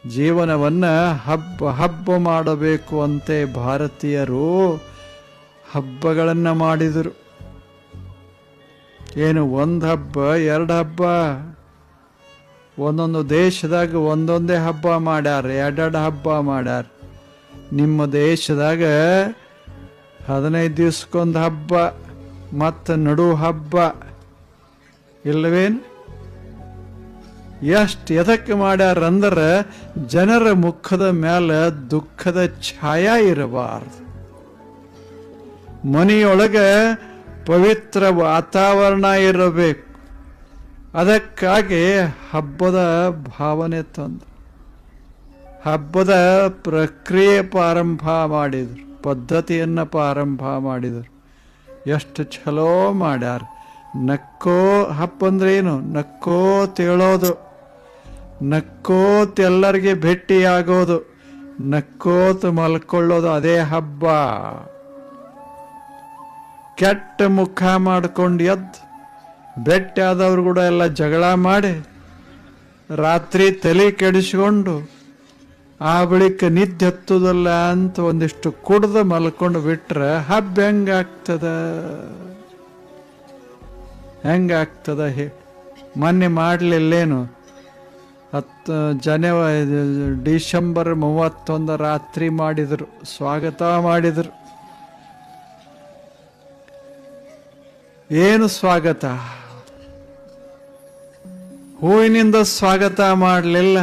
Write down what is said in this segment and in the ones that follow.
ಜೀವನವನ್ನು ಹಬ್ಬ ಮಾಡಬೇಕು ಅಂತೆ ಭಾರತೀಯರು ಹಬ್ಬಗಳನ್ನು ಮಾಡಿದರು. ಏನು ಒಂದು ಹಬ್ಬ, ಎರಡು ಹಬ್ಬ, ಒಂದೊಂದು ದೇಶದಾಗ ಒಂದೊಂದೇ ಹಬ್ಬ ಮಾಡ್ಯಾರ, ಎರಡೆರಡು ಹಬ್ಬ ಮಾಡ್ಯಾರ. ನಿಮ್ಮ ದೇಶದಾಗ 15 ದಿವ್ಸಕ್ಕೊಂದು ಹಬ್ಬ ಮತ್ತು ನಡು ಹಬ್ಬ ಇಲ್ಲವೇನು? ಎಷ್ಟು ಎದಕ್ಕೆ ಮಾಡ್ಯಾರಂದ್ರೆ ಜನರ ಮುಖದ ಮೇಲೆ ದುಃಖದ ಛಾಯ ಇರಬಾರ್ದು, ಮನೆಯೊಳಗೆ ಪವಿತ್ರ ವಾತಾವರಣ ಇರಬೇಕು. ಅದಕ್ಕಾಗಿ ಹಬ್ಬದ ಭಾವನೆ ತಂದು ಹಬ್ಬದ ಪ್ರಕ್ರಿಯೆ ಪ್ರಾರಂಭ ಮಾಡಿದರು, ಪದ್ಧತಿಯನ್ನು ಪ್ರಾರಂಭ ಮಾಡಿದರು. ಎಷ್ಟು ಚಲೋ ಮಾಡ್ಯಾರ. ನಕ್ಕೋ ಹಬ್ಬ ಅಂದ್ರೆ ಏನು? ನಕ್ಕೋತ ಹೇಳೋದು, ನಕ್ಕೋತ ಎಲ್ಲರಿಗೆ ಭೇಟಿಯಾಗೋದು, ನಕ್ಕೋತ ಮಲ್ಕೊಳ್ಳೋದು, ಅದೇ ಹಬ್ಬ. ಕೆಟ್ಟ ಮುಖ ಮಾಡ್ಕೊಂಡು ಎದ್ದು ಭೇಟಿ ಆದವ್ರು ಕೂಡ ಎಲ್ಲ ಜಗಳ ಮಾಡಿ ರಾತ್ರಿ ತಲೆ ಕೆಡಿಸ್ಕೊಂಡು ಆ ಬಳಿಕ ನಿದ್ದೆ ಹತ್ತುದಲ್ಲ ಅಂತ ಒಂದಿಷ್ಟು ಕುಡ್ದು ಮಲ್ಕೊಂಡು ಬಿಟ್ರೆ ಹಬ್ಬ ಹೆಂಗಾಗ್ತದ ಹೇಳಿ? ಮೊನ್ನೆ ಮಾಡಲಿಲ್ಲೇನು? ಡಿಸೆಂಬರ್ 31 ರಾತ್ರಿ ಮಾಡಿದರು, ಸ್ವಾಗತ ಮಾಡಿದರು. ಏನು ಸ್ವಾಗತ? ಹೂವಿನಿಂದ ಸ್ವಾಗತ ಮಾಡಲಿಲ್ಲ,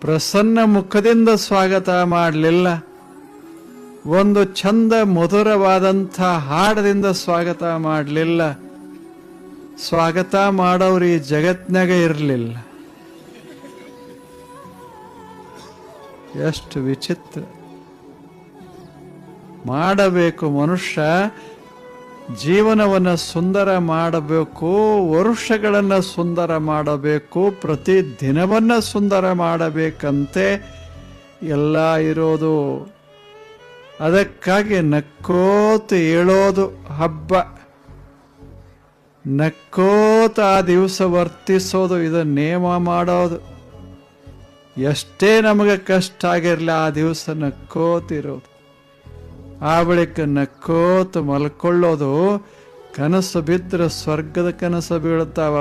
ಪ್ರಸನ್ನ ಮುಖದಿಂದ ಸ್ವಾಗತ ಮಾಡಲಿಲ್ಲ, ಒಂದು ಚಂದ ಮಧುರವಾದಂಥ ಹಾಡದಿಂದ ಸ್ವಾಗತ ಮಾಡಲಿಲ್ಲ. ಸ್ವಾಗತ ಮಾಡೋರು ಈ ಜಗತ್ನಾಗ ಇರಲಿಲ್ಲ. ಎಷ್ಟು ವಿಚಿತ್ರ! ಮಾಡಬೇಕು ಮನುಷ್ಯ, ಜೀವನವನ್ನು ಸುಂದರ ಮಾಡಬೇಕು, ವರುಷಗಳನ್ನು ಸುಂದರ ಮಾಡಬೇಕು, ಪ್ರತಿ ದಿನವನ್ನು ಸುಂದರ ಮಾಡಬೇಕಂತೆ ಎಲ್ಲ ಇರೋದು. ಅದಕ್ಕಾಗಿ ನಕ್ಕೋತ ಹೇಳೋದು ಹಬ್ಬ, ನಕ್ಕೋತ ಆ ದಿವಸ ವರ್ತಿಸೋದು, ಇದು ನೇಮ ಮಾಡೋದು. ಎಷ್ಟೇ ನಮಗೆ ಕಷ್ಟ ಆಗಿರಲಿ ಆ ದಿವಸ ನಕ್ಕೋತಿರೋದು, ಆ ಬಳಿಕ ನಕ್ಕೋತ ಮಲ್ಕೊಳ್ಳೋದು. ಕನಸು ಬಿದ್ದರೆ ಸ್ವರ್ಗದ ಕನಸು ಬೀಳ್ತಾವ,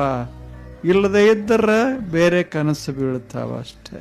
ಇಲ್ಲದೆ ಇದ್ದರೆ ಬೇರೆ ಕನಸು ಬೀಳ್ತಾವ ಅಷ್ಟೇ.